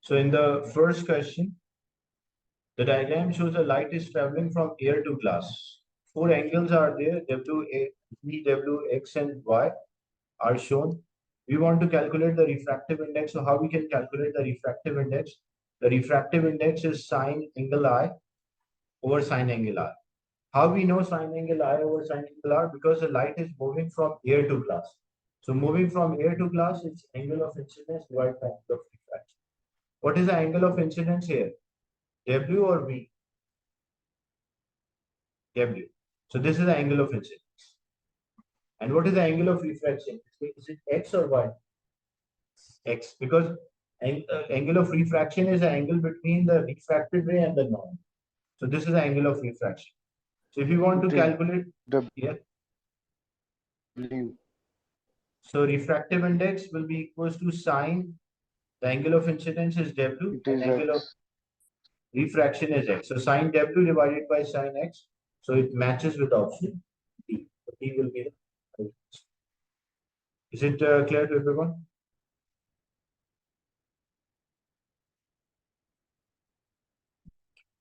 So in the first question, the diagram shows a light is traveling from air to glass. Four angles are there, W, A, V, W, X, and Y are shown. We want to calculate the refractive index. So how we can calculate the refractive index? The refractive index is sine angle I over sine angle R. How we know sine angle I over sine angle R? Because the light is moving from air to glass. So moving from air to glass, it's angle of incidence divided by angle of refraction. What is the angle of incidence here? W or V? W. So this is the angle of incidence. And what is the angle of refraction? Is it X or Y? X. Because angle of refraction is the angle between the refracted ray and the norm. So this is the angle of refraction. So if you want to calculate, yeah. So refractive index will be equals to sine. The angle of incidence is W. And angle of refraction is X. So sine W divided by sine X. So it matches with option D. So D will be the right answer. Is it clear to everyone?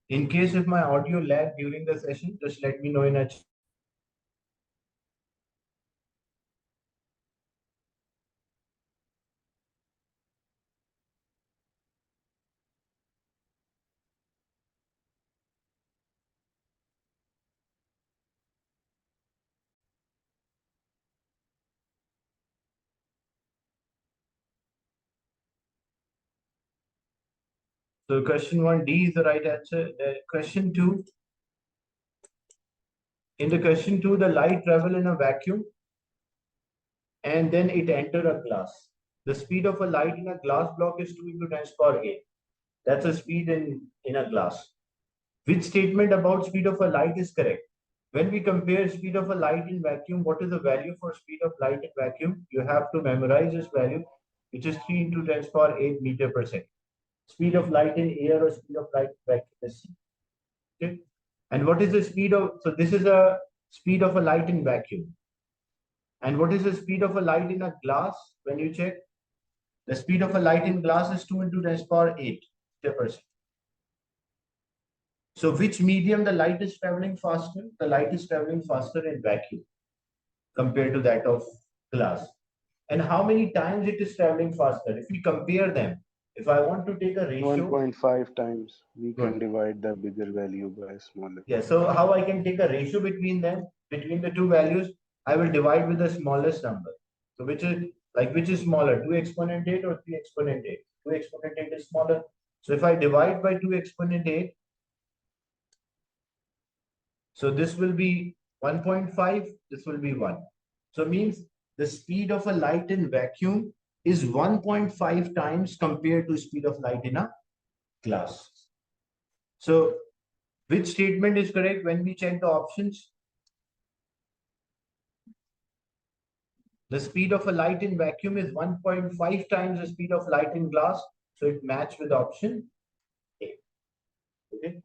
In case if my audio lag during the session, just let me know in a chat. So question 1D is the right answer. Question 2. In the question 2, the light travel in a vacuum and then it enter a glass. The speed of a light in a glass block is 2 into 10 power 8. That's a speed in a glass. Which statement about speed of a light is correct? When we compare speed of a light in vacuum, what is the value for speed of light in vacuum? You have to memorize this value, which is 3 into 10 power 8 meter per second. Speed of light in air or speed of light in vacuum is C. Okay. And what is the speed of, so this is a speed of a light in vacuum. And what is the speed of a light in a glass? When you check, the speed of a light in glass is 2 into 10 power 8 meter per second. So which medium the light is traveling faster? The light is traveling faster in vacuum compared to that of glass. And how many times it is traveling faster? If we compare them, if I want to take a ratio, 1.5 times we can divide the bigger value by a smaller. Yeah, so how I can take a ratio between them, between the two values, I will divide with the smallest number. So which is smaller, 2 exponent 8 or 3 exponent 8? 2 exponent 8 is smaller. So if I divide by 2 exponent 8, so this will be 1.5, this will be 1. So means the speed of a light in vacuum is 1.5 times compared to speed of light in a glass. So which statement is correct when we check the options? The speed of a light in vacuum is 1.5 times the speed of light in glass. So it matches with option A. Okay.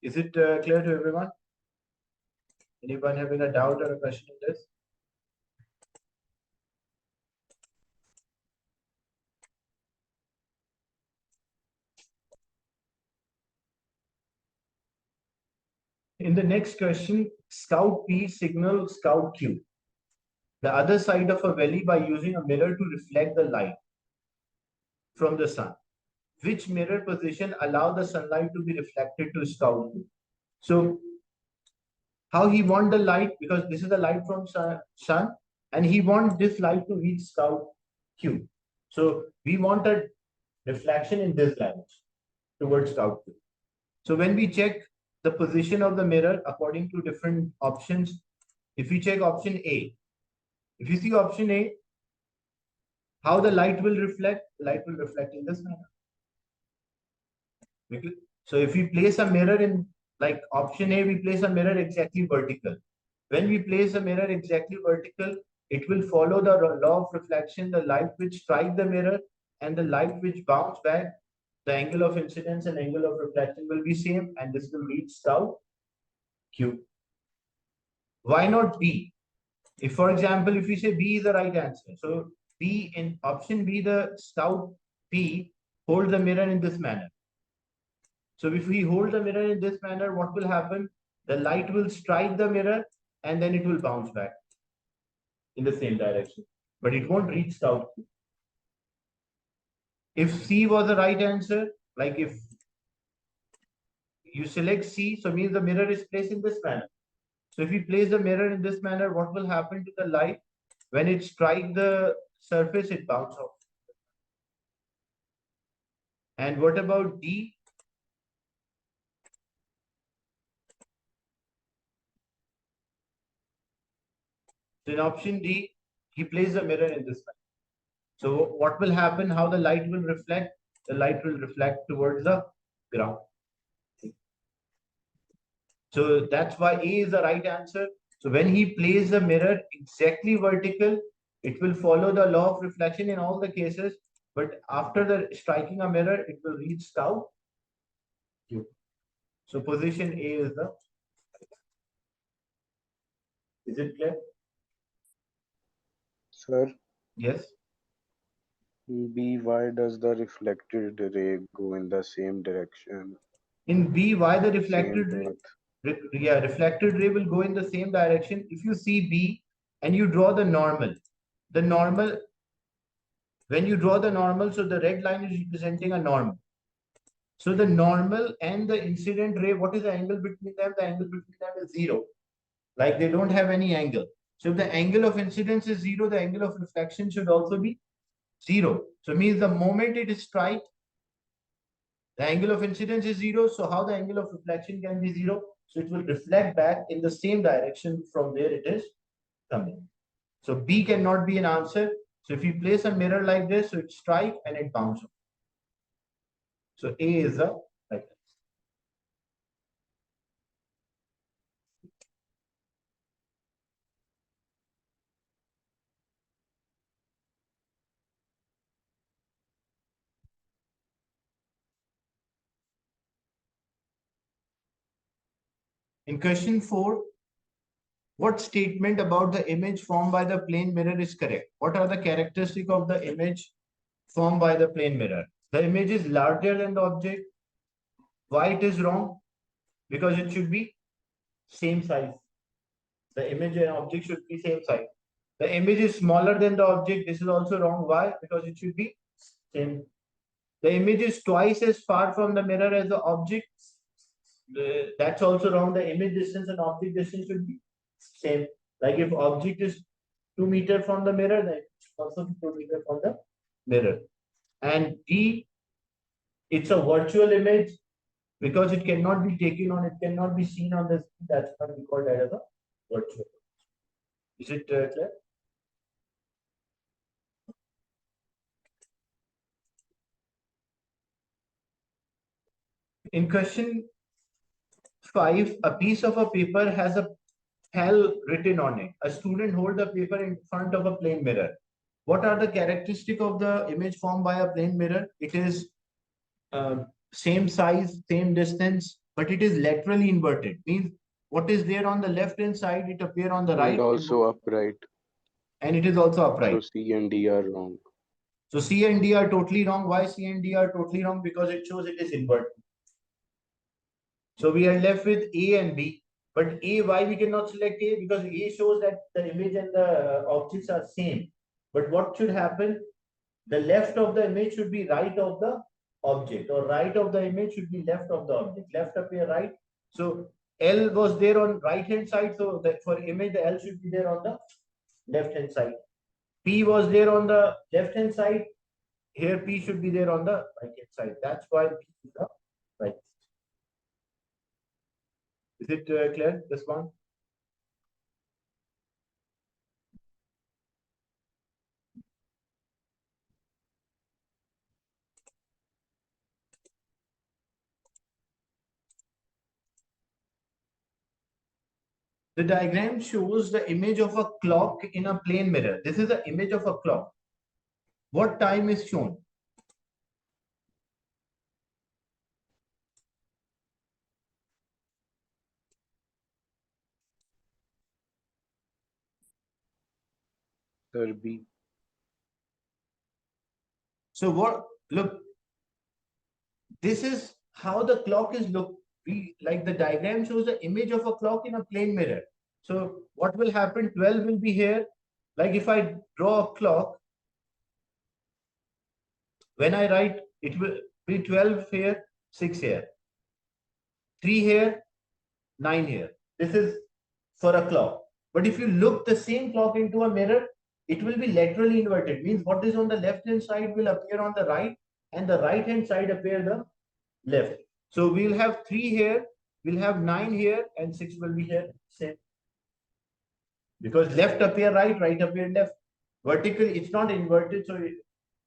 Is it clear to everyone? Anyone having a doubt or a question on this? In the next question, Scout P signals Scout Q, the other side of a valley, by using a mirror to reflect the light from the sun. Which mirror position allow the sunlight to be reflected to Scout Q? So how he want the light, because this is the light from sun and he wants this light to reach Scout Q. So we want a reflection in this direction towards Scout Q. So when we check the position of the mirror according to different options, if we check option A, if you see option A, how the light will reflect in this manner. So if we place a mirror in, like option A, we place a mirror exactly vertical. When we place a mirror exactly vertical, it will follow the law of reflection. The light which strike the mirror and the light which bounce back, the angle of incidence and angle of reflection will be same, and this will reach Scout Q. Why not B? If, for example, if we say B is the right answer, so B in option B, the Scout P hold the mirror in this manner. So if we hold the mirror in this manner, what will happen? The light will strike the mirror and then it will bounce back in the same direction, but it won't reach scout Q. If C was the right answer, like if you select C, so means the mirror is placed in this manner. So if you place the mirror in this manner, what will happen to the light? When it strikes the surface, it bounces off. And what about D? So in option D, he placed the mirror in this manner. So what will happen? How the light will reflect? The light will reflect towards the ground. So that's why A is the right answer. So when he places the mirror exactly vertical, it will follow the law of reflection in all the cases. But after the striking a mirror, it will reach tau Q. So position A is the. Is it clear? Sir, Yes. B, why does the reflected ray go in the same direction, In B, why the same reflected path? reflected ray will go in the same direction. If you see B and you draw the normal, when you draw the normal, so the red line is representing a normal. So the normal and the incident ray, what is the angle between them? The angle between them is zero. Like they don't have any angle. So if the angle of incidence is zero, the angle of reflection should also be zero. So it means the moment it is strike, the angle of incidence is zero. So how the angle of reflection can be zero? So it will reflect back in the same direction from where it is coming. So B cannot be an answer. So if you place a mirror like this, so it strike and it bounces. So A is the right answer. In question 4, what statement about the image formed by the plane mirror is correct? What are the characteristics of the image formed by the plane mirror? The image is larger than the object. Why it is wrong? Because it should be same size. The image and object should be same size. The image is smaller than the object. This is also wrong. Why? Because it should be same. The image is twice as far from the mirror as the object. That's also wrong. The image distance and object distance should be same. Like if object is 2 meters from the mirror, then it should also be 2 meters from the mirror. And D, it's a virtual image because it cannot be taken on, it cannot be seen on the screen. That's why we call that as a virtual. Is it clear? In question 5, a piece of a paper has a hell written on it. A student hold the paper in front of a plane mirror. What are the characteristics of the image formed by a plane mirror? It is same size, same distance, but it is laterally inverted. Means what is there on the left hand side, it appear on the And right, also upright. and it is also So upright. C and D are wrong. So C and D are totally wrong. Why C and D are totally wrong? Because it shows it is inverted. So we are left with A and B. But A, why we cannot select A? Because A shows that the image and the objects are same. But what should happen? The left of the image should be right of the object, or right of the image should be left of the object. Left appear right. So L was there on right hand side. So that for image, the L should be there on the left hand side. P was there on the left hand side. Here P should be there on the right hand side. That's why P is the right. Is it clear? This one? The diagram shows the image of a clock in a plane mirror. This is the image of a clock. What time is shown? Sir, B. So what Look, this is how the clock is look. We like the diagram shows the image of a clock in a plane mirror. So what will happen? 12 will be here. Like if I draw a clock, when I write, it will be 12 here, 6 here, 3 here, 9 here. This is for a clock. But if you look the same clock into a mirror, it will be laterally inverted. Means what is on the left hand side will appear on the right, and the right hand side appear the left. So we'll have 3 here, we'll have 9 here, and 6 will be here. Same. Because left appear right, right appear left. Vertically, it's not inverted, so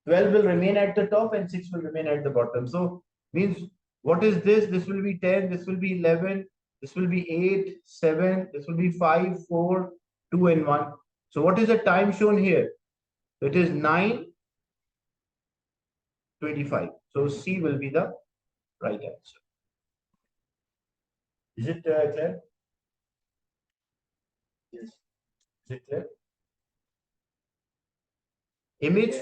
12 will remain at the top and 6 will remain at the bottom. So means what is this? This will be 10, this will be 11, this will be 8, 7, this will be 5, 4, 2, and 1. So what is the time shown here? It is 9:25. So C will be the right answer. Is it clear? Yes. Is it clear? Image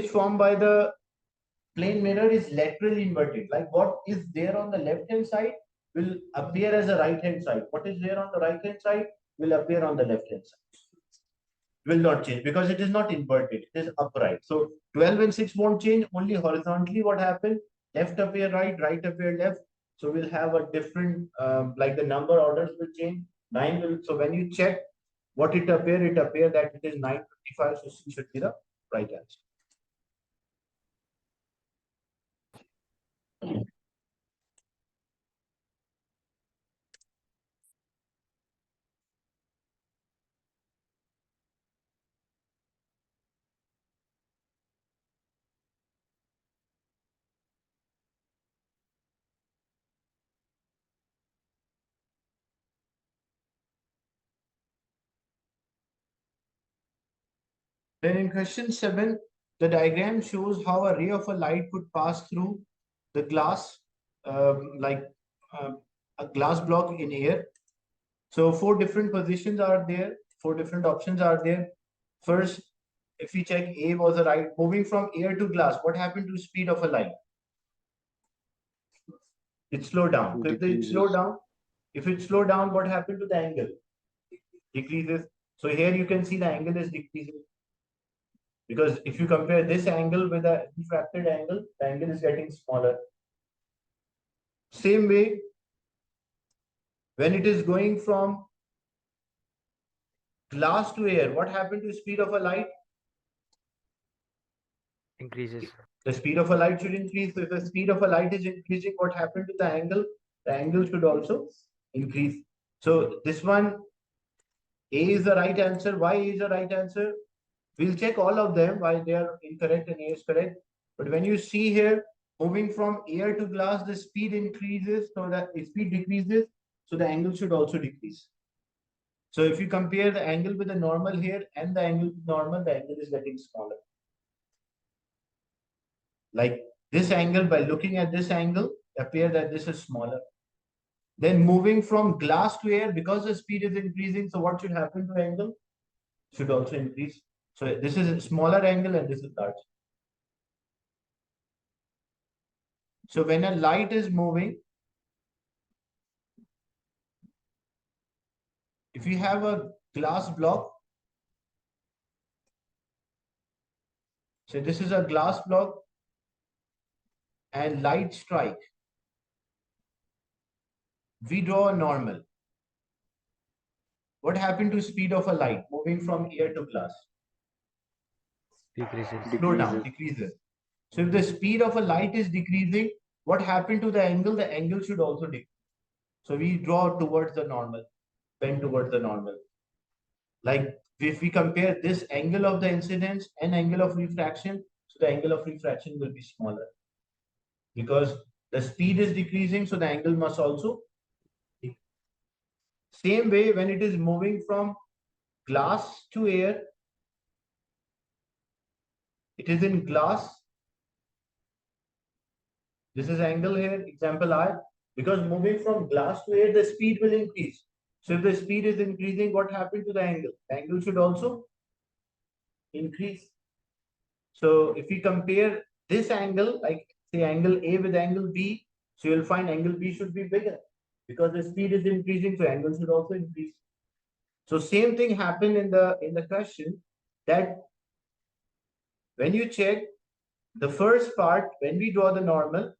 formed by the plane mirror is laterally inverted. Like what is there on the left hand side will appear as a right hand side. What is there on the right hand side will appear on the left hand side. Will not change because it is not inverted. It is upright. So 12 and 6 won't change. Only horizontally what happened? Left appear right, right appear left. So we'll have a different, like the number orders will change. 9 will, so when you check what it appear that it is 9:55. So C should be the right answer. Then in question 7, the diagram shows how a ray of a light could pass through the glass, like a glass block in air. So 4 different positions are there, 4 different options are there. First, if we check A was a right, moving from air to glass, what happened to speed of a light? It slowed down. So if it slowed down, what happened to the angle? Decreases. So here you can see the angle is decreasing. Because if you compare this angle with a refracted angle, the angle is getting smaller. Same way, when it is going from glass to air, what happened to speed of a light? Increases. The speed of a light should increase. So if the speed of a light is increasing, what happened to the angle? The angle should also increase. So this one, A is the right answer. Why A is the right answer? We'll check all of them why they are incorrect and A is correct. But when you see here, moving from air to glass, the speed increases, so that speed decreases, so the angle should also decrease. So if you compare the angle with the normal here and the angle with normal, the angle is getting smaller. Like this angle, by looking at this angle, appear that this is smaller. Then moving from glass to air, because the speed is increasing, so what should happen to the angle? Should also increase. So this is a smaller angle and this is large. So when a light is moving, if you have a glass block, so this is a glass block and light strike, we draw a normal. What happened to speed of a light moving from air to glass? Decreases. Slow down, decreases. So if the speed of a light is decreasing, what happened to the angle? The angle should also decrease. So we draw towards the normal, bend towards the normal. Like if we compare this angle of the incidence and angle of refraction, so the angle of refraction will be smaller. Because the speed is decreasing, so the angle must also decrease. Same way, when it is moving from glass to air, it is in glass. This is angle here, example R. Because moving from glass to air, the speed will increase. So if the speed is increasing, what happened to the angle? The angle should also increase. So if we compare this angle, like say angle A with angle B, so you'll find angle B should be bigger because the speed is increasing, so angle should also increase. So same thing happened in the question, that when you check the first part, when we draw the normal,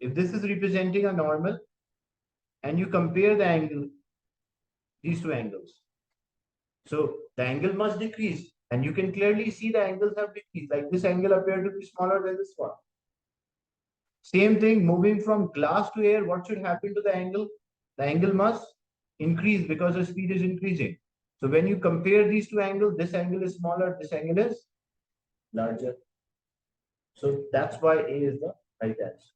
if this is representing a normal and you compare the angle, these two angles, so the angle must decrease, and you can clearly see the angles have decreased. Like this angle appeared to be smaller than this one. Same thing, moving from glass to air, what should happen to the angle? The angle must increase because the speed is increasing. So when you compare these two angles, this angle is smaller, this angle is larger. So that's why A is the right answer.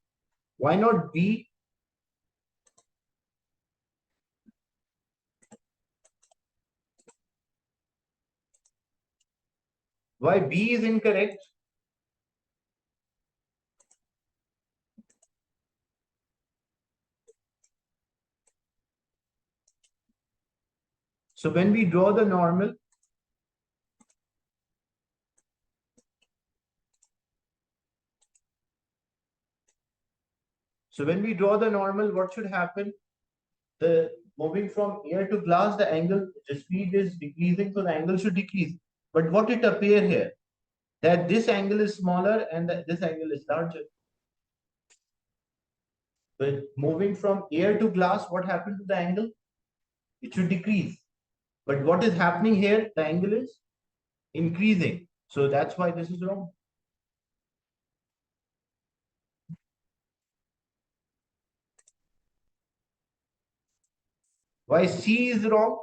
Why not B? Why B is incorrect? So when we draw the normal, what should happen? The moving from air to glass, the angle, the speed is decreasing, so the angle should decrease. But what it appear here? That this angle is smaller and this angle is larger. But moving from air to glass, what happened to the angle? It should decrease. But what is happening here? The angle is increasing. So that's why this is wrong. Why C is wrong?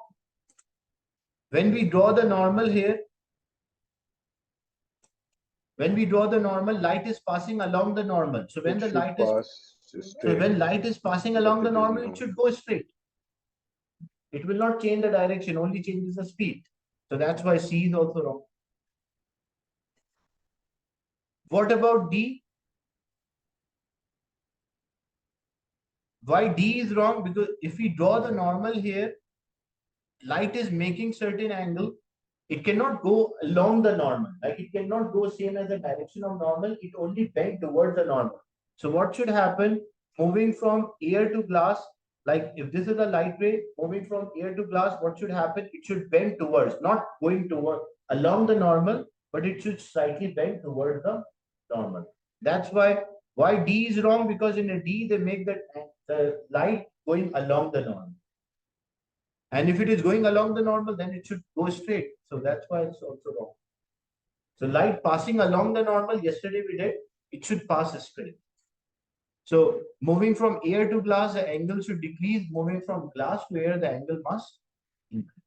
When we draw the normal here, light is passing along the normal. So when It the should light is pass so straight, when light is passing but along the it is normal, it not. should go straight. It will not change the direction, only changes the speed. So that's why C is also wrong. What about D? Why D is wrong? Because if we draw the normal here, light is making certain angle. It cannot go along the normal. Like it cannot go same as the direction of normal. It only bend towards the normal. So what should happen? Moving from air to glass, like if this is a light ray, moving from air to glass, what should happen? It should bend towards, not going toward along the normal, but it should slightly bend towards the normal. That's why D is wrong, because in a D they make the light going along the normal. And if it is going along the normal, then it should go straight. So that's why it's also wrong. So light passing along the normal, yesterday we did, it should pass straight. So moving from air to glass, the angle should decrease. Moving from glass to air, the angle must increase.